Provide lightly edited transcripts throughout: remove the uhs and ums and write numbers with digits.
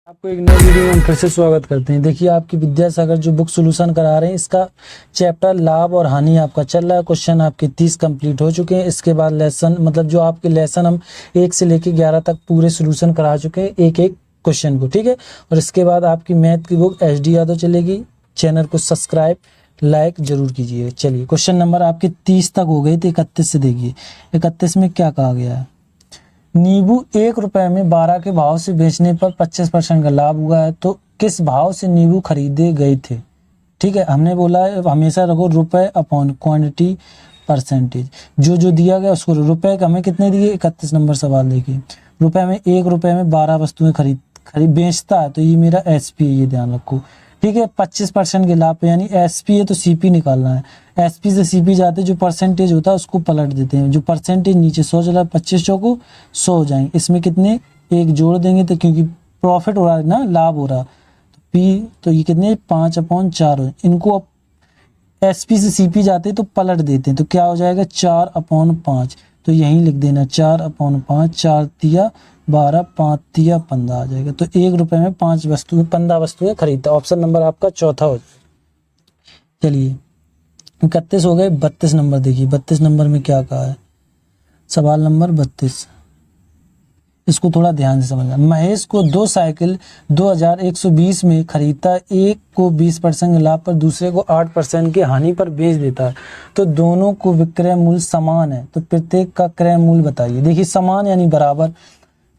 आपको एक नई वीडियो में हम फिर से स्वागत करते हैं। देखिए आपकी विद्यासागर जो बुक सॉल्यूशन करा रहे हैं, इसका चैप्टर लाभ और हानि आपका चल रहा है। क्वेश्चन आपके 30 कंप्लीट हो चुके हैं। इसके बाद लेसन मतलब जो आपके लेसन हम 1 से लेकर 11 तक पूरे सॉल्यूशन करा चुके हैं, एक एक क्वेश्चन को, ठीक है। और इसके बाद आपकी मैथ की बुक HD यादव चलेगी। चैनल को सब्सक्राइब लाइक जरूर कीजिए। चलिए क्वेश्चन नंबर आपके 30 तक हो गए थे। 31 से देखिए, 31 में क्या कहा गया है। नींबू 1 रुपए में 12 के भाव से बेचने पर 25% का लाभ हुआ है, तो किस भाव से नींबू खरीदे गए थे। ठीक है, हमने बोला है हमेशा रखो रुपए अपॉन क्वांटिटी परसेंटेज। जो दिया गया उसको रुपए का हमें कितने दिए। 31 नंबर सवाल देखिए, रुपए में 1 रुपए में 12 वस्तुएं खरीद बेचता है, तो ये मेरा SP है, ये ध्यान रखो। ठीक है, 25% के लाभ पे, यानी SP है तो CP निकालना है। SP से CP जाते जो परसेंटेज होता है उसको पलट देते हैं। जो परसेंटेज नीचे 100 चला, 25 चौको 100 हो जाएंगे। इसमें कितने एक जोड़ देंगे तो क्योंकि प्रॉफिट हो रहा है ना, लाभ हो रहा, तो P तो ये कितने 5/4 हो। इनको अब SP से CP जाते तो पलट देते हैं, तो क्या हो जाएगा 4/5। तो यहीं लिख देना 4/5, 4 तिया 12, 5 तिया 15 आ जाएगा। तो 1 रुपए में 15 वस्तुएं खरीदता। ऑप्शन नंबर आपका चौथा हो जाएगा। चलिए 31 हो गए। 32 नंबर देखिए, 32 नंबर में क्या कहा है। सवाल नंबर 32, इसको थोड़ा ध्यान से समझना। महेश को 2 साइकिल 2120 में खरीदता है। एक को 20% के लाभ पर, दूसरे को 8% की हानि पर बेच देता है, तो दोनों को विक्रय मूल्य समान है, तो प्रत्येक का क्रय मूल्य बताइए। देखिए समान यानी बराबर।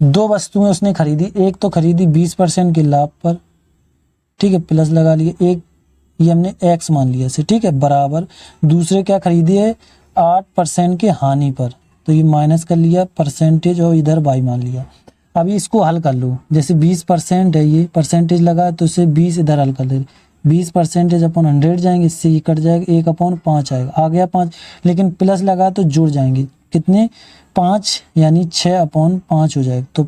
2 वस्तुएं उसने खरीदी, एक तो खरीदी 20% के लाभ पर, ठीक है, प्लस लगा लिए, एक ये हमने X मान लिया इसे, ठीक है, बराबर। दूसरे क्या खरीदी है 8% के हानि पर, तो ये माइनस कर लिया परसेंटेज और इधर Y मान लिया। अभी इसको हल कर लो। जैसे 20% है, ये परसेंटेज लगा तो इसे 20 इधर हल कर दे। 20% अपॉन 100 जाएंगे, इससे ये कट जाएगा, 1/5 आएगा, आ गया 5। लेकिन प्लस लगा तो जुड़ जाएंगे कितने 5, यानी 6/5 हो जाएगा। तो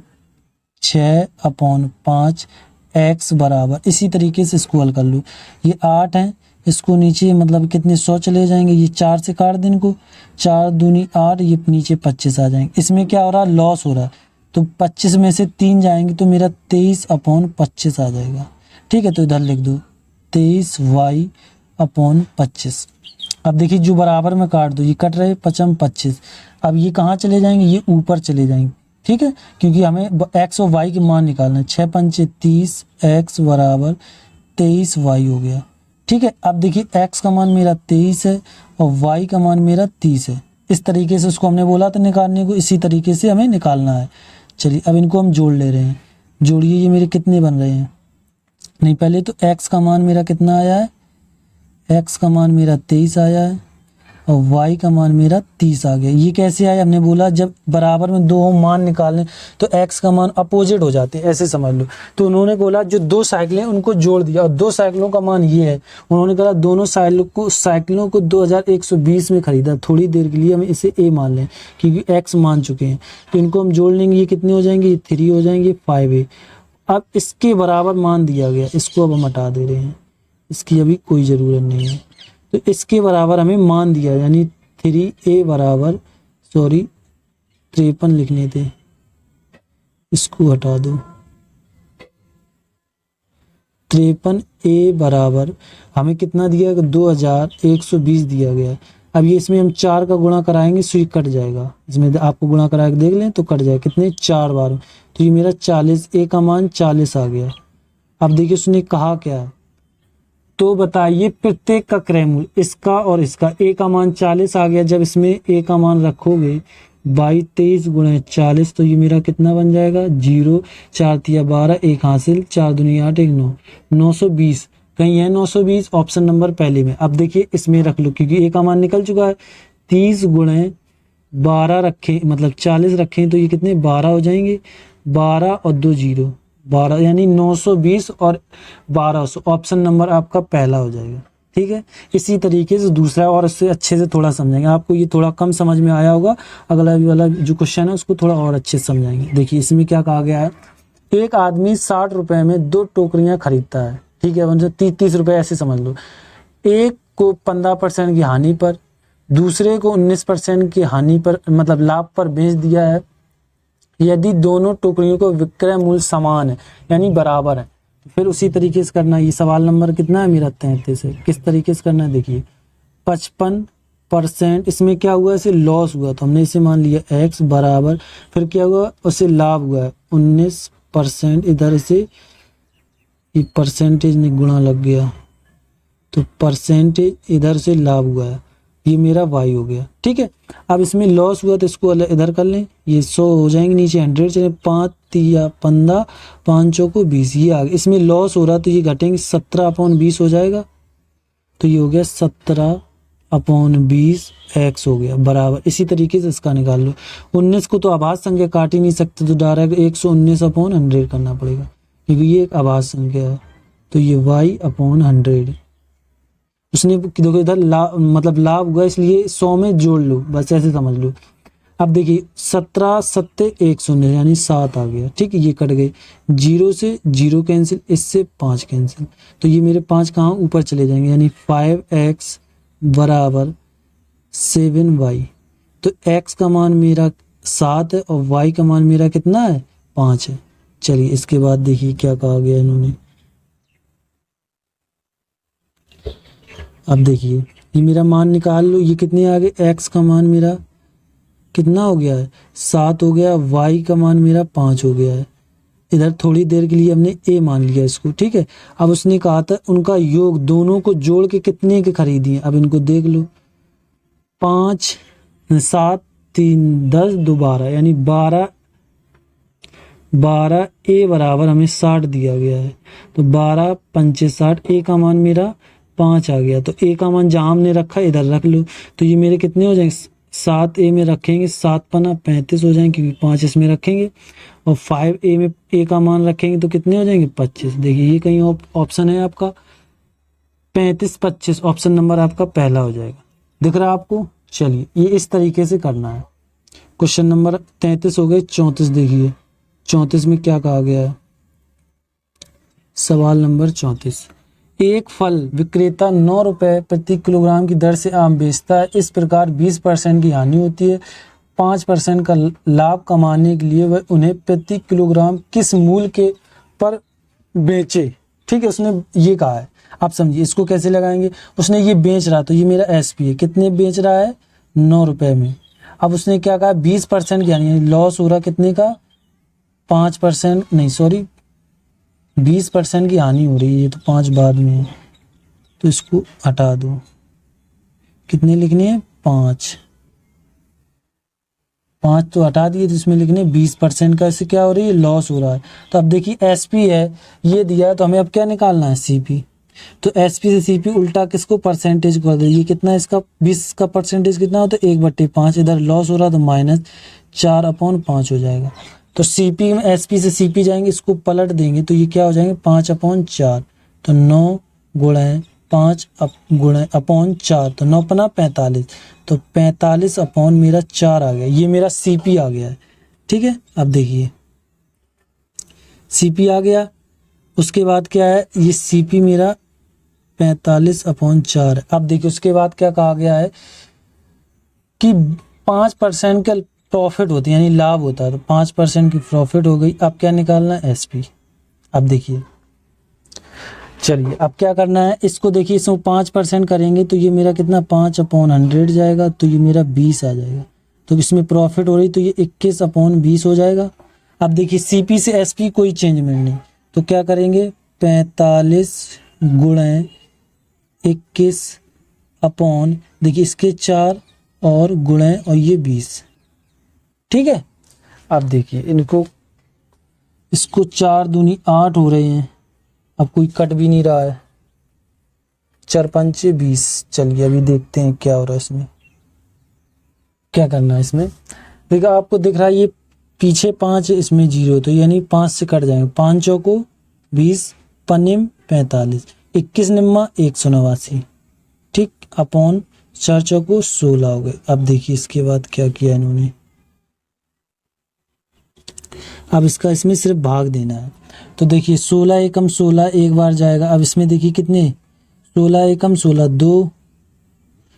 6/5 X बराबर, इसी तरीके से इसको हल कर लो। ये 8 है, इसको नीचे मतलब कितने 100 चले जाएंगे, ये 4 से काट दें इनको, 4 दूनी 8, ये नीचे 25 आ जाएंगे। इसमें क्या हो रहा है, लॉस हो रहा है, तो 25 में से 3 जाएंगे तो मेरा 23/25 आ जाएगा। ठीक है, तो इधर लिख दो 23Y/25। अब देखिए जो बराबर में काट दो, ये कट रहे 25। अब ये कहाँ चले जाएंगे, ये ऊपर चले जाएंगे, ठीक है, क्योंकि हमें X और Y के मान निकालना है। 6×5 30, X बराबर 23Y हो गया। ठीक है, अब देखिए X का मान मेरा 23 है और Y का मान मेरा 30 है। इस तरीके से उसको हमने बोला था निकालने को, इसी तरीके से हमें निकालना है। चलिए अब इनको हम जोड़ ले रहे हैं। जोड़िए, ये मेरे कितने बन रहे हैं। नहीं, पहले तो X का मान मेरा कितना आया है, X का मान मेरा 23 आया है और Y का मान मेरा 30 आ गया। ये कैसे आया, हमने बोला जब बराबर में 2 मान निकालने तो X का मान अपोजिट हो जाते हैं, ऐसे समझ लो। तो उन्होंने बोला जो 2 साइकिलें उनको जोड़ दिया और 2 साइकिलों का मान ये है। उन्होंने कहा दोनों साइकिलों को 2120 में खरीदा। थोड़ी देर के लिए हम इसे A मान लें क्योंकि X मान चुके हैं, तो इनको हम जोड़ लेंगे। ये कितने हो जाएंगे, 3 हो जाएंगे, 5A। अब इसके बराबर मान दिया गया, इसको अब हम हटा दे रहे हैं, इसकी अभी कोई ज़रूरत नहीं है। तो इसके बराबर हमें मान दिया, यानी 3A बराबर 53 लिखने थे, इसको हटा दो। 53A बराबर हमें कितना दिया गया, 2120 दिया गया। अब ये इसमें हम 4 का गुणा कराएंगे, सो ये कट जाएगा। इसमें आपको गुणा करा के देख लें तो कट जाएगा, कितने 4 बार। तो ये मेरा 40, A का मान 40 आ गया। अब देखिए उसने कहा क्या है, तो बताइए प्रत्येक का क्रय मूल्य, इसका और इसका। A का मान 40 आ गया, जब इसमें A का मान रखोगे 22 गुणे 40, तो ये मेरा कितना बन जाएगा 0, 4 तिया 12, 1 हासिल, 4 दूनी 8, 1 9, 920। कहीं है 920, ऑप्शन नंबर पहले में। अब देखिए इसमें रख लो क्योंकि A का मान निकल चुका है। 30 गुणे 12 रखें, मतलब 40 रखें, तो ये कितने 12 हो जाएंगे। 12 और 2 0, 12, यानी 920 और 1200। ऑप्शन नंबर आपका पहला हो जाएगा। ठीक है, इसी तरीके से दूसरा और इससे अच्छे से थोड़ा समझेंगे। आपको ये थोड़ा कम समझ में आया होगा, अगला वाला जो क्वेश्चन है उसको थोड़ा और अच्छे से समझाएंगे। देखिए इसमें क्या कहा गया है, एक आदमी 60 रुपए में 2 टोकरियां खरीदता है। ठीक है, उनसे 30 रुपए ऐसे समझ लो। एक को 15% की हानि पर, दूसरे को 19% की हानि पर मतलब लाभ पर बेच दिया है। यदि दोनों टुकड़ियों को विक्रय मूल्य समान है यानी बराबर है, फिर उसी तरीके से करना है। ये सवाल नंबर कितना है मेरा 33 है। किस तरीके से करना है देखिए, 55% इसमें क्या हुआ, इसे लॉस हुआ तो हमने इसे मान लिया x बराबर, फिर क्या हुआ उसे लाभ हुआ है 19%, इधर से ये परसेंटेज में गुणा लग गया तो परसेंटेज इधर से लाभ हुआ है, ये मेरा y हो गया। ठीक है, अब इसमें लॉस हुआ तो इसको इधर कर लें, ये 100 हो जाएंगे, नीचे 100 चले, 5 या 15, 5 को 20, ये आ गया। इसमें लॉस हो रहा तो ये घटेंगे, 17/20 हो जाएगा, तो ये हो गया 17/20 x हो गया बराबर। इसी तरीके से इसका निकाल लो। 19 को तो आभास संख्या काट ही नहीं सकते, तो डायरेक्ट 119/100 करना पड़ेगा, क्योंकि ये एक आभास संख्या है। तो ये y/100, उसने देखो इधर मतलब लाभ हुआ, इसलिए 100 में जोड़ लो, बस ऐसे समझ लो। अब देखिए 17 7 1 यानी 7 आ गया। ठीक है, ये कट गए, 0 से 0 कैंसिल, इससे 5 कैंसिल, तो ये मेरे 5 कहाँ ऊपर चले जाएंगे, यानी 5x बराबर 7y। तो x का मान मेरा 7 है और y का मान मेरा कितना है, 5 है। चलिए इसके बाद देखिए क्या कहा गया इन्होंने। अब देखिए ये मेरा मान निकाल लो, ये कितने आ गए, x का मान मेरा कितना हो गया है, 7 हो गया, y का मान मेरा 5 हो गया है। इधर थोड़ी देर के लिए हमने a मान लिया इसको। ठीक है, अब उसने कहा था उनका योग दोनों को जोड़ के कितने के खरीदी है। अब इनको देख लो, 5 7 3 10 2 12, यानी 12 a बराबर हमें 60 दिया गया है, तो 12 5 60, a का मान मेरा 5 आ गया, तो a का मान जहाँ हमने रखा इधर रख लो, तो ये मेरे कितने हो जाएंगे, 7a में रखेंगे 7 पना 35 हो जाएंगे, क्योंकि 5 इसमें रखेंगे, और 5a में a का मान रखेंगे तो कितने हो जाएंगे 25। देखिए ये कहीं ऑप्शन है आपका 35 25, ऑप्शन नंबर आपका पहला हो जाएगा, दिख रहा है आपको। चलिए ये इस तरीके से करना है। क्वेश्चन नंबर 33 हो गए। 34 देखिए, 34 में क्या कहा गया है, सवाल नंबर 34, एक फल विक्रेता 9 रुपए प्रति किलोग्राम की दर से आम बेचता है, इस प्रकार 20% की हानि होती है। 5% का लाभ कमाने के लिए वह उन्हें प्रति किलोग्राम किस मूल्य के पर बेचे। ठीक है, उसने ये कहा है। आप समझिए इसको कैसे लगाएंगे, उसने ये बेच रहा, तो ये मेरा एसपी है, कितने बेच रहा है 9 रुपए में। अब उसने क्या कहा 20% की हानि, लॉस हो रहा कितने का 5%, नहीं सॉरी 20% की हानि हो रही है, तो 5 बाद में है, तो इसको हटा दो, कितने लिखने हैं 5 तो हटा दिए, तो इसमें लिखने 20% का, इससे क्या हो रही है लॉस हो रहा है। तो अब देखिए एसपी है ये दिया है, तो हमें अब क्या निकालना है सीपी। तो एसपी से सीपी उल्टा किसको परसेंटेज कर दो, ये कितना इसका 20 का परसेंटेज कितना होता है 1/5, इधर लॉस हो रहा तो -4/5 हो जाएगा। तो सीपी में एसपी से सीपी जाएंगे, इसको पलट देंगे तो ये क्या हो जाएंगे 5/4, तो 9 × 5 /4, तो 9 पना 45, तो 45 मेरा 4 आ गया, ये मेरा सीपी आ गया है। ठीक है, अब देखिए सीपी आ गया, उसके बाद क्या है ये सीपी मेरा 45/4 है। अब देखिए उसके बाद क्या कहा गया है कि 5% का प्रॉफिट होती है, यानी लाभ होता है, तो 5% की प्रॉफिट हो गई। अब क्या निकालना है एसपी। अब देखिए चलिए अब क्या करना है, इसको देखिए इसमें 5% करेंगे तो ये मेरा कितना 5/100 जाएगा, तो ये मेरा 20 आ जाएगा, तो इसमें प्रॉफिट हो रही तो ये 21/20 हो जाएगा। अब देखिए सीपी से एसपी कोई चेंज नहीं, तो क्या करेंगे 45 × 21 देखिए इसके 4 और गुणे और ये 20। ठीक है, अब देखिए इसको 4 दूनी 8 हो रहे हैं, अब कोई कट भी नहीं रहा है, 4 5 20। चलिए अभी देखते हैं क्या हो रहा है इसमें, क्या करना है इसमें। देखिए आपको दिख रहा है ये पीछे 5 इसमें 0, तो यानी 5 से कट जाएंगे, 5 चौको 20 पन्निम 45, 21 निम्मा 189, ठीक, अपॉन 4 चौको 16 हो गए। अब देखिए इसके बाद क्या किया इन्होंने, अब इसका इसमें सिर्फ भाग देना है, तो देखिए 16 एकम 16 एक बार जाएगा। अब इसमें देखिए कितने 16 एकम 16 2,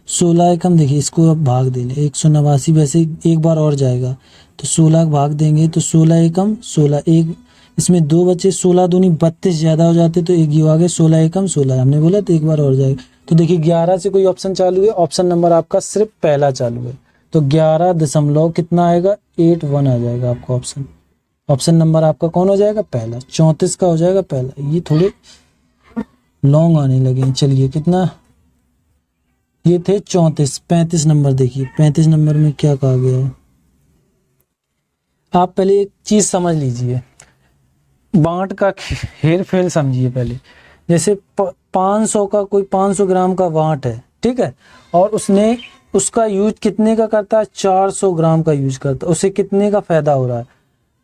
16 एकम देखिए, इसको अब भाग दे लें 189, वैसे एक बार और जाएगा तो 16 भाग देंगे तो 16 एकम 16, एक इसमें दो बचे, 16 दूनी 32 ज़्यादा हो जाते तो एक ये आ गए 16 एकम 16, हमने बोला तो एक बार और जाएगा। तो देखिए 11 से कोई ऑप्शन चालू है, ऑप्शन नंबर आपका सिर्फ पहला चालू है तो 11 दशमलव कितना आएगा 81 आ जाएगा आपका ऑप्शन। ऑप्शन नंबर आपका कौन हो जाएगा पहला, 34 का हो जाएगा पहला। ये थोड़े लॉन्ग आने लगे। चलिए कितना, ये थे 34, 35 नंबर देखिए 35 नंबर में क्या कहा गया है। आप पहले एक चीज समझ लीजिए, बांट का हेर फेर समझिए पहले। जैसे 500 का कोई 500 ग्राम का बांट है, ठीक है, और उसने उसका यूज कितने का करता है 400 ग्राम का यूज करता है, उसे कितने का फायदा हो रहा है,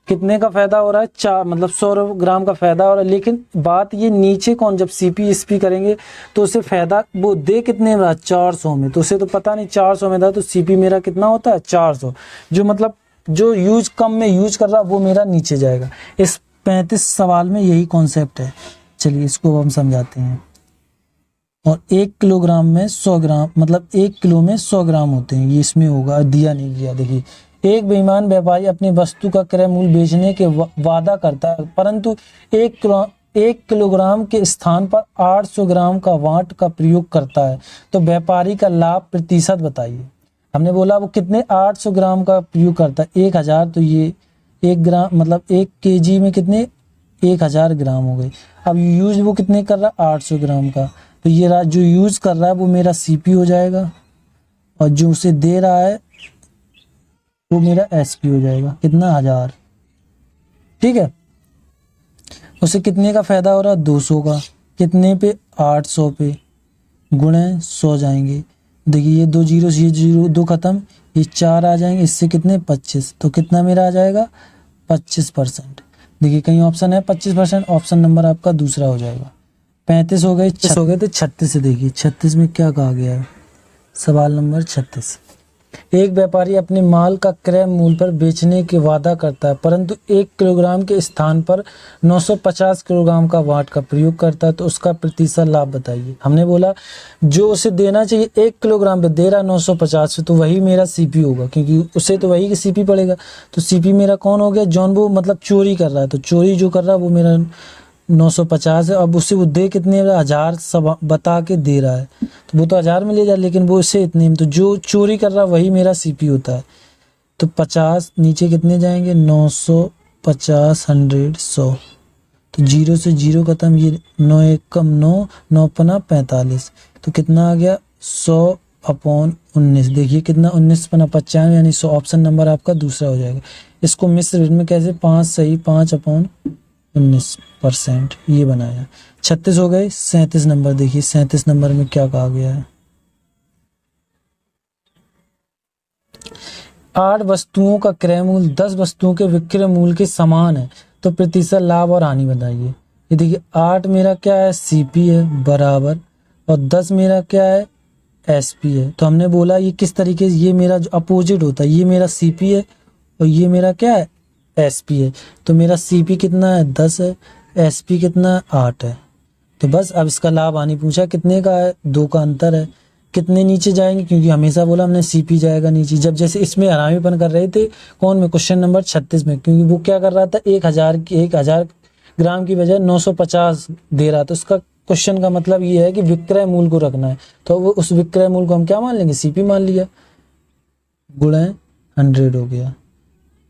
कितने का फायदा हो रहा है 4 मतलब 100 ग्राम का फायदा हो रहा है। लेकिन बात ये नीचे कौन, जब सीपी एसपी करेंगे तो उसे फायदा वो दे कितने में रहा 400 में, तो उसे तो पता नहीं 400 में था, तो सीपी मेरा कितना होता है 400, जो मतलब जो यूज कम में यूज कर रहा वो मेरा नीचे जाएगा। इस 35 सवाल में यही कॉन्सेप्ट है। चलिए इसको हम समझाते हैं। और 1 किलोग्राम में 100 ग्राम मतलब 1 किलो में 100 ग्राम होते हैं, ये इसमें होगा, दिया नहीं गया। देखिए एक बेईमान व्यापारी अपनी वस्तु का क्रय मूल्य बेचने के वादा करता है, परंतु 1 किलोग्राम के स्थान पर 800 ग्राम का वाट का प्रयोग करता है, तो व्यापारी का लाभ प्रतिशत बताइए। हमने बोला वो कितने 800 ग्राम का प्रयोग करता है, 1000, तो ये 1 ग्राम मतलब 1 केजी में कितने 1000 ग्राम हो गए। अब यूज वो कितने कर रहा है 800 ग्राम का, तो ये जो यूज कर रहा है वो मेरा सीपी हो जाएगा, और जो उसे दे रहा है वो मेरा एसपी हो जाएगा, कितना 1000, ठीक है। उसे कितने का फायदा हो रहा है 200 का, कितने पे 800 पे, गुणे 100 जाएंगे। देखिए ये 2 जीरो से ये जीरो 2 खत्म, ये 4 आ जाएंगे, इससे कितने 25, तो कितना मेरा आ जाएगा 25%। देखिए कहीं ऑप्शन है 25%, ऑप्शन नंबर आपका दूसरा हो जाएगा। 35 हो गए, 36 हो गए, तो 36 से देखिए 36 में क्या कहा गया है, सवाल नंबर 36। एक व्यापारी अपने माल का क्रय मूल्य पर बेचने के वादा करता है, परंतु 1 किलोग्राम के स्थान पर 950 किलोग्राम का वाट का प्रयोग करता है, तो उसका प्रतिशत लाभ बताइए। हमने बोला जो उसे देना चाहिए 1 किलोग्राम पे दे रहा 950 से, तो वही मेरा सीपी होगा, क्योंकि उसे तो वही सीपी पड़ेगा। तो सीपी मेरा कौन हो गया, जॉन वो मतलब चोरी कर रहा है, तो चोरी जो कर रहा है वो मेरा 950 है। अब उससे वो दे कितने 1000 सब बता के दे रहा है, तो वो तो 1000 में ले जाए, लेकिन वो उससे इतने में, तो जो चोरी कर रहा है वही मेरा सीपी होता है। तो 50 नीचे कितने जाएंगे 950 100 100, तो जीरो से जीरो खत्म, ये 9 एक कम 9 9 पना 45, तो कितना आ गया 100/19। देखिए कितना 19 पना 95 यानी 100, ऑप्शन नंबर आपका दूसरा हो जाएगा। इसको मिश्र में कैसे 5 सही 5/19% ये बनाया। 36 हो गए। 37 नंबर देखिए 37 नंबर में क्या कहा गया है, 8 वस्तुओं का क्रय मूल्य 10 वस्तुओं के विक्रय मूल्य के समान है, तो प्रतिशत लाभ और हानि बताइए। ये देखिए 8 मेरा क्या है सीपी है बराबर, और 10 मेरा क्या है एसपी है। तो हमने बोला ये किस तरीके से, ये मेरा जो अपोजिट होता है, ये मेरा सीपी है और ये मेरा क्या है एसपी है। तो मेरा सीपी कितना है 10 है, एसपी कितना है 8 है। तो बस अब इसका लाभ हानि पूछा कितने का है, 2 का अंतर है। कितने नीचे जाएंगे, क्योंकि हमेशा बोला हमने सीपी जाएगा नीचे। जब जैसे इसमें हरामीपन कर रहे थे कौन में, क्वेश्चन नंबर 36 में, क्योंकि वो क्या कर रहा था 1000 ग्राम की बजाय 950 दे रहा था। उसका क्वेश्चन का मतलब ये है कि विक्रय मूल्य को रखना है, तो वो उस विक्रय मूल्य को हम क्या मान लेंगे सीपी मान लिया, गुणे 100 हो गया।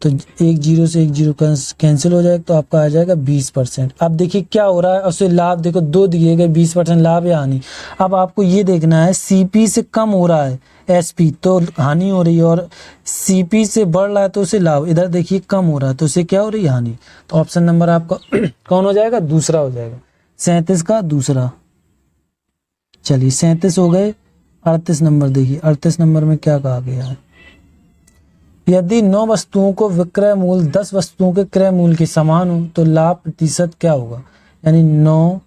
तो 1 जीरो से 1 जीरो कैंसिल हो जाएगा, तो आपका आ जाएगा 20%। अब देखिए क्या हो रहा है, उससे लाभ देखो 2 दिए गए, 20% लाभ या हानि। अब आपको ये देखना है सीपी से कम हो रहा है एसपी तो हानि हो रही है, और सीपी से बढ़ रहा है तो उसे लाभ। इधर देखिए कम हो रहा है तो उसे क्या हो रही है हानि। तो ऑप्शन नंबर आपका कौन हो जाएगा दूसरा हो जाएगा, 37 का दूसरा। चलिए 37 हो गए। 38 नंबर देखिए 38 नंबर में क्या कहा गया है, यदि 9 वस्तुओं को विक्रय मूल्य 10 वस्तुओं के क्रय मूल्य के समान हो, तो लाभ प्रतिशत क्या होगा। यानी 9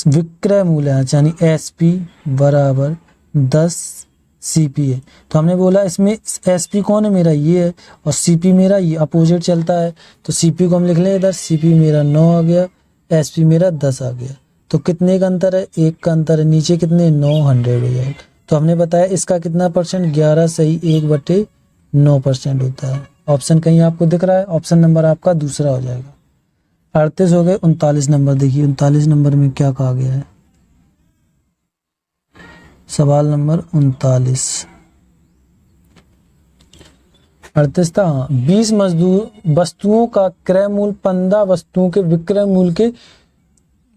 विक्रय मूल्य है, यानी एसपी बराबर 10 सीपी है। तो हमने बोला इसमें एसपी कौन है मेरा ये है, और सीपी मेरा ये अपोजिट चलता है। तो सीपी को हम लिख लें इधर, सीपी मेरा 9 आ गया, एसपी मेरा 10 आ गया। तो कितने का अंतर है 1 का अंतर है, नीचे कितने 9 100 हो जाएगा। तो हमने बताया इसका कितना परसेंट, 11 सही 1/9% होता है। ऑप्शन कहीं आपको दिख रहा है, ऑप्शन नंबर आपका दूसरा हो जाएगा। 38 हो गए। 39 नंबर देखिए, 39 नंबर में क्या कहा गया है, सवाल नंबर 39। 38 था, हाँ। 20 मजदूर वस्तुओं का क्रय मूल्य 15 वस्तुओं के विक्रय मूल्य के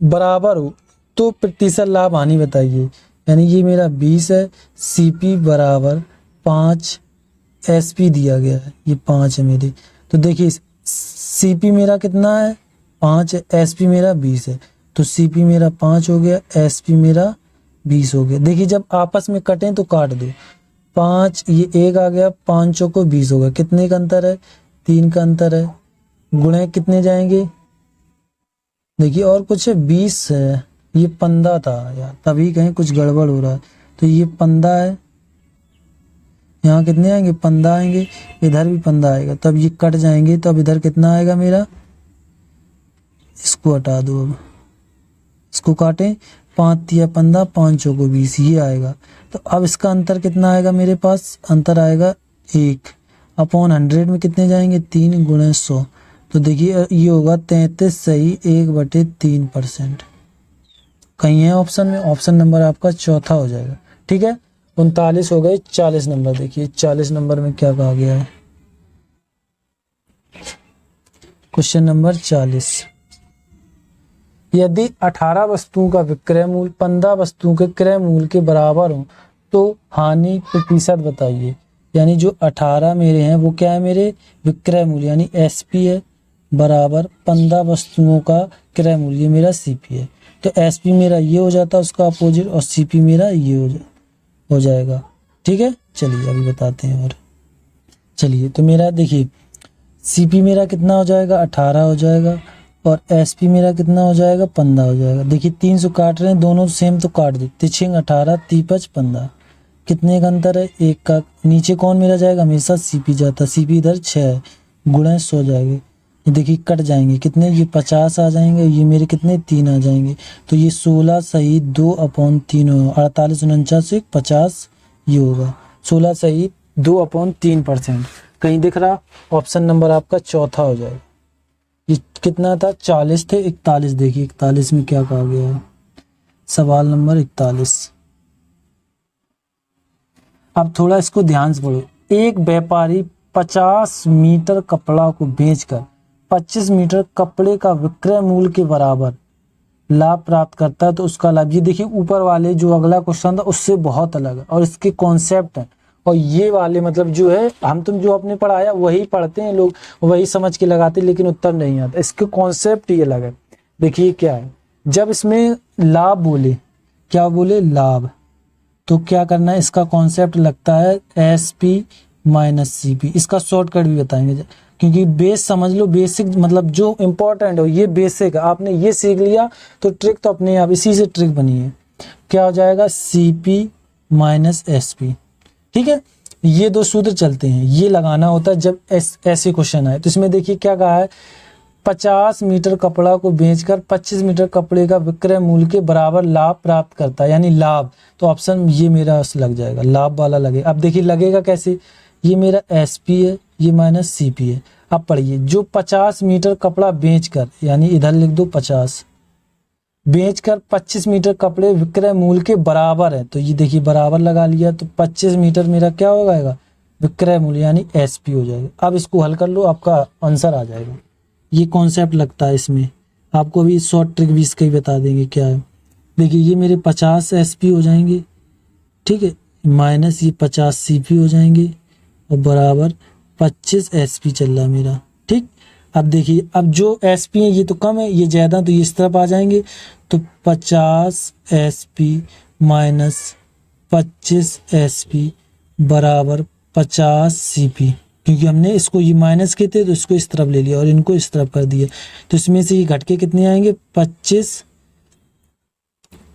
बराबर हो तो प्रतिशत लाभ हानि बताइए। यानी ये मेरा 20 है, सीपी बराबर 5 एसपी दिया गया है, ये 5 है मेरी। तो देखिए सीपी मेरा कितना है, 5 है, एसपी मेरा 20 है। तो सीपी मेरा 5 हो गया, एसपी मेरा 20 हो गया। देखिए जब आपस में कटें तो काट दो, 5 ये 1 आ गया, 5 को 20 हो गया। कितने का अंतर है, 3 का अंतर है। गुणे कितने जाएंगे, देखिए और कुछ है, 20 है, ये 15 था यार, तभी कहीं कुछ गड़बड़ हो रहा है। तो ये 15 है, यहाँ कितने आएंगे, 15 आएंगे, इधर भी 15 आएगा, तब ये कट जाएंगे। तो अब इधर कितना आएगा मेरा, इसको हटा दो, अब इसको काटें, 5 तिया 15, 5 को 20, ये आएगा। तो अब इसका अंतर कितना आएगा मेरे पास, अंतर आएगा 1 अपॉन 100 में कितने जाएंगे, 3 गुणे 100। तो देखिए ये होगा 33 सही 1/3%। कहीं है ऑप्शन में, ऑप्शन नंबर आपका चौथा हो जाएगा। ठीक है, 39 हो गए। 40 नंबर देखिए, 40 नंबर में क्या कहा गया है, क्वेश्चन नंबर 40। यदि 18 वस्तुओं का विक्रय मूल्य 15 वस्तुओं के क्रय मूल्य के बराबर हो तो हानि प्रतिशत बताइए। यानी जो 18 मेरे हैं वो क्या है, मेरे विक्रय मूल्य यानी एसपी है, बराबर 15 वस्तुओं का क्रय मूल्य, ये मेरा सीपी है। तो एसपी मेरा ये हो जाता है उसका अपोजिट, और सीपी मेरा ये हो जाएगा। ठीक है, चलिए अभी बताते हैं। और चलिए तो मेरा देखिए सीपी मेरा कितना हो जाएगा, 18 हो जाएगा, और एसपी मेरा कितना हो जाएगा, 15 हो जाएगा। देखिए 300 काट रहे हैं, दोनों सेम तो काट दो, 3 18 3 15, कितने का अंतर है, 1 का। नीचे कौन मेरा जाएगा, हमेशा सीपी जाता, सीपी इधर 6 है, गुणे 100 जाएंगे। ये देखिए कट जाएंगे कितने, ये 50 आ जाएंगे, ये मेरे कितने 3 आ जाएंगे। तो ये 16 सही 2/3 होगा, 48 49 50 ये होगा 16 सही 2/3%। कहीं दिख रहा, ऑप्शन नंबर आपका चौथा हो जाएगा। ये कितना था, 40 थे, 41 देखिए 41 में क्या कहा गया है, सवाल नंबर 41। अब थोड़ा इसको ध्यान से पढ़ो। एक व्यापारी 50 मीटर कपड़ा को बेचकर 25 मीटर कपड़े का विक्रय मूल्य के बराबर लाभ प्राप्त करता है तो उसका लाभ, ये देखिए ऊपर वाले जो अगला क्वेश्चन था उससे बहुत अलग है, और इसके कॉन्सेप्ट है। और ये वाले मतलब जो है हम तुम जो आपने पढ़ाया वही पढ़ते हैं लोग, वही समझ के लगाते, लेकिन उत्तर नहीं आता। इसके कॉन्सेप्ट ही अलग है। देखिए क्या है, जब इसमें लाभ बोले, क्या बोले, लाभ, तो क्या करना है, इसका कॉन्सेप्ट लगता है एसपी माइनस सीपी। इसका शॉर्टकट भी बताएंगे, क्योंकि बेस समझ लो, बेसिक मतलब जो इंपॉर्टेंट हो ये बेसिक है, आपने ये सीख लिया तो ट्रिक तो अपने आप इसी से ट्रिक बनी है। क्या हो जाएगा, सीपी माइनस एसपी। ठीक है, ये दो सूत्र चलते हैं, ये लगाना होता है जब ऐसे क्वेश्चन आए। तो इसमें देखिए क्या कहा है, 50 मीटर कपड़ा को बेचकर 25 मीटर कपड़े का विक्रय मूल्य के बराबर लाभ प्राप्त करता है, यानी लाभ। तो ऑप्शन ये मेरा लग जाएगा, लाभ वाला लगे। अब देखिए लगेगा कैसे, ये मेरा एसपी है, ये माइनस सीपी है। अब पढ़िए, जो 50 मीटर कपड़ा बेचकर, यानी इधर लिख दो 50, बेचकर 25 मीटर कपड़े विक्रय मूल्य के बराबर है, तो ये देखिए बराबर लगा लिया, तो 25 मीटर मेरा क्या हो जाएगा, विक्रय मूल्य यानी एसपी हो जाएगा। अब इसको हल कर लो, आपका आंसर आ जाएगा। ये कॉन्सेप्ट लगता है इसमें, आपको भी शॉर्ट ट्रिक भी इसका ही बता देंगे क्या है। देखिए ये मेरे 50 एसपी हो जाएंगे, ठीक है, माइनस ये 50 सीपी हो जाएंगे, और बराबर 25 एसपी चल रहा है मेरा। ठीक, अब देखिए, अब जो एसपी है ये तो कम है, ये ज़्यादा, तो ये इस तरफ आ जाएंगे। तो 50 एसपी माइनस 25 एसपी बराबर 50 सीपी, क्योंकि हमने इसको ये माइनस किए थे तो इसको इस तरफ ले लिया और इनको इस तरफ कर दिया। तो इसमें से ये घट के कितने आएंगे, 25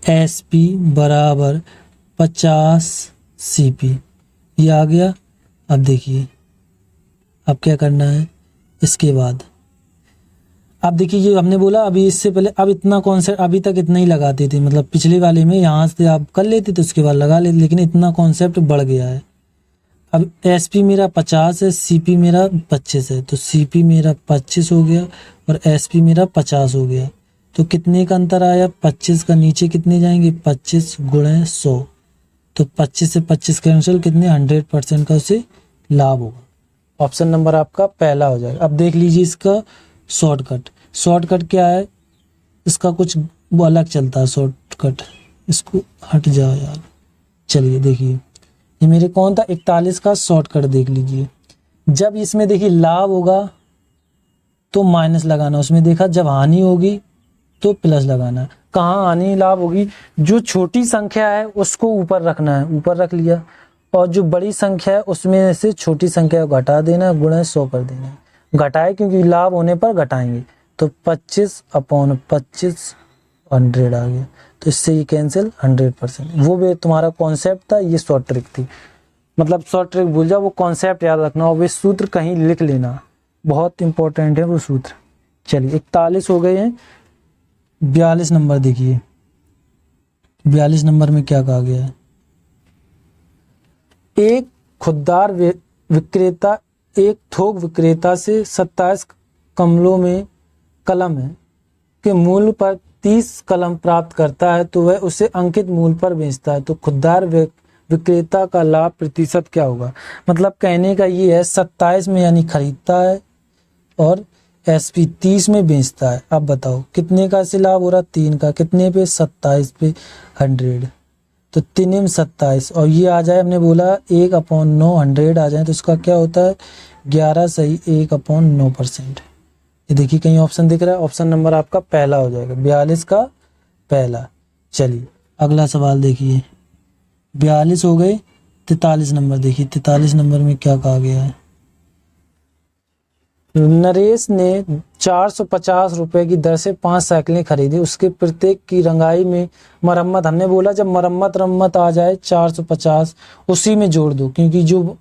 एसपी बराबर 50 सीपी, ये आ गया। अब देखिए अब क्या करना है, इसके बाद अब देखिए ये हमने बोला अभी इससे पहले, अब इतना कॉन्सेप्ट अभी तक इतना ही लगाते थे, मतलब पिछले वाले में यहाँ से आप कर लेते थे उसके बाद लगा लेते, लेकिन इतना कॉन्सेप्ट बढ़ गया है। अब एसपी मेरा 50 है, सीपी मेरा 25 है, तो सीपी मेरा 25 हो गया और एसपी मेरा 50 हो गया। तो कितने का अंतर आया, 25 का नीचे कितने जाएंगे, 25 गुणे 100, तो 25 से 25 कैंसिल, कितने 100% का उसे लाभ होगा। ऑप्शन नंबर आपका पहला हो जाएगा। अब देख लीजिए इसका शॉर्टकट। शॉर्टकट क्या है, इसका कुछ वो अलग चलता है शॉर्टकट, इसको हट जाओ यार। चलिए देखिए ये मेरे कौन था, 41 का शॉर्टकट देख लीजिए। जब इसमें देखिए लाभ होगा तो माइनस लगाना, उसमें देखा जब हानि होगी तो प्लस लगाना। कहाँ हानि लाभ होगी, जो छोटी संख्या है उसको ऊपर रखना है, ऊपर रख लिया, और जो बड़ी संख्या है उसमें से छोटी संख्या को घटा देना, गुणा 100 कर देना है। घटाए क्योंकि लाभ होने पर घटाएंगे, तो 25/25 100 आ गया, तो इससे ये कैंसिल 100%। वो भी तुम्हारा कॉन्सेप्ट था, ये शॉर्ट ट्रिक थी, मतलब शॉर्ट ट्रिक भूल जाओ, वो कॉन्सेप्ट याद रखना और वे सूत्र कहीं लिख लेना, बहुत इंपॉर्टेंट है वो सूत्र। चलिए 41 हो गए हैं। 42 नंबर देखिए, 42 नंबर में क्या कहा गया है, एक खुददार विक्रेता एक थोक विक्रेता से 27 कमलों में कलम है के मूल्य पर 30 कलम प्राप्त करता है, तो वह उसे अंकित मूल्य पर बेचता है, तो खुददार विक्रेता का लाभ प्रतिशत क्या होगा। मतलब कहने का ये है 27 में यानी खरीदता है और एसपी 30 में बेचता है। अब बताओ कितने का इसे लाभ हो रहा, 3 का, कितने पे 27 पे 100, तो 3 27, और ये आ जाए हमने बोला 1/9 100 आ जाए, तो इसका क्या होता है 11 सही 1/9%। ये देखिए कहीं ऑप्शन दिख रहा है, ऑप्शन नंबर आपका पहला हो जाएगा, 42 का पहला। चलिए अगला सवाल देखिए, 42 हो गए। 43 नंबर देखिए, 43 नंबर में क्या कहा गया है, नरेश ने 450 रुपए की दर से 5 साइकिलें खरीदी, उसके प्रत्येक की रंगाई में मरम्मत, हमने बोला जब मरम्मत आ जाए 450 उसी में जोड़ दो, क्योंकि जो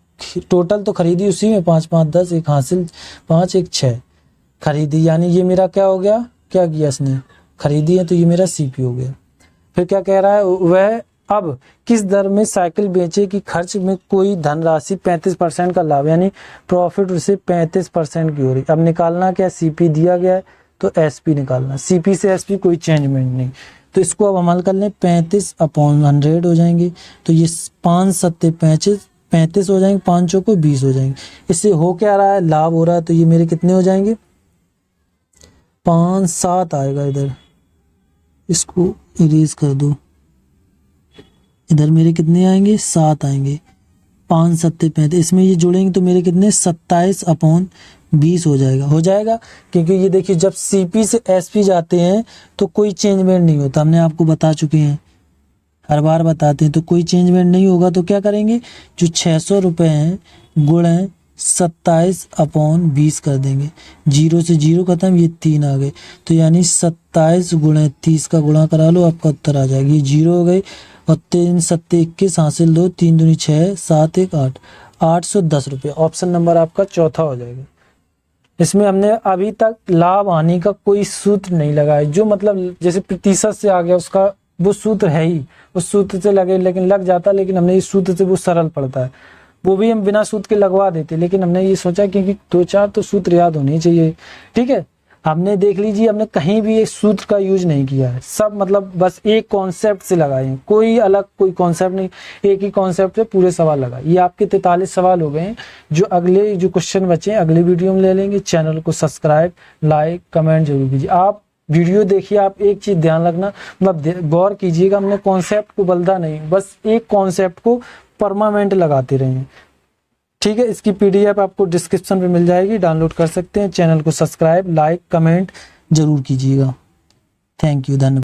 टोटल तो खरीदी उसी में 5 5 10 एक हासिल 5 1 6 खरीदी, यानी ये मेरा क्या हो गया, क्या किया इसने खरीदी है, तो ये मेरा सीपी हो गया। फिर क्या कह रहा है, वह अब किस दर में साइकिल बेचे कि खर्च में कोई धनराशि 35% का लाभ, यानी प्रॉफिट उसे 35% की हो रही। अब निकालना क्या, सीपी दिया गया है तो एसपी निकालना, सीपी से एसपी कोई चेंजमेंट नहीं, तो इसको अब अमल कर लें, 35/100 हो जाएंगे, तो ये 5 7 35 हो जाएंगे, 5 चौको 20 हो जाएंगे। इससे हो क्या रहा है, लाभ हो रहा है, तो ये मेरे कितने हो जाएंगे 5 7 आएगा, इधर इसको इरेज कर दो, इधर मेरे कितने आएंगे 7 आएंगे, 5 7 35, इसमें ये जोड़ेंगे तो मेरे कितने 27/20 हो जाएगा, क्योंकि ये देखिए जब सीपी से एसपी जाते हैं तो कोई चेंजमेंट नहीं होता, हमने आपको बता चुके हैं, हर बार बताते हैं, तो कोई चेंजमेंट नहीं होगा, तो क्या करेंगे जो 600 रुपये हैं गुणे 27/20 कर देंगे, 0 से 0 खत्म, ये 3 आ गए, तो यानी 27 गुणे 30 का गुणा करा लो, आपका उत्तर आ जाएगी, 0 हो गई, और 3 7 21 हासिल 2 3 दूनी 6 7 1 8 810 रुपये। ऑप्शन नंबर आपका चौथा हो जाएगा। इसमें हमने अभी तक लाभ हानि का कोई सूत्र नहीं लगाया, जो मतलब जैसे प्रतिशत से आ गया उसका वो सूत्र है ही, उस सूत्र से लगे लेकिन लग जाता, लेकिन हमने इस सूत्र से वो सरल पड़ता है, वो भी हम बिना सूत्र के लगवा देते, लेकिन हमने ये सोचा क्योंकि 2-4 तो सूत्र याद होने चाहिए, ठीक है। हमने देख लीजिए हमने कहीं भी एक सूत्र का यूज नहीं किया है, सब मतलब बस एक कॉन्सेप्ट से लगाए हैं, कोई अलग कोई कॉन्सेप्ट नहीं, एक ही कॉन्सेप्ट से पूरे सवाल लगाए। ये आपके 43 सवाल हो गए हैं, जो अगले जो क्वेश्चन बचे हैं अगले वीडियो में ले लेंगे। चैनल को सब्सक्राइब लाइक कमेंट जरूर कीजिए। आप वीडियो देखिए, आप एक चीज ध्यान रखना, मतलब गौर कीजिएगा, हमने कॉन्सेप्ट को बदला नहीं, बस एक कॉन्सेप्ट को परमानेंट लगाते रहें, ठीक है। इसकी पीडीएफ आपको डिस्क्रिप्शन में मिल जाएगी, डाउनलोड कर सकते हैं। चैनल को सब्सक्राइब लाइक कमेंट जरूर कीजिएगा। थैंक यू, धन्यवाद।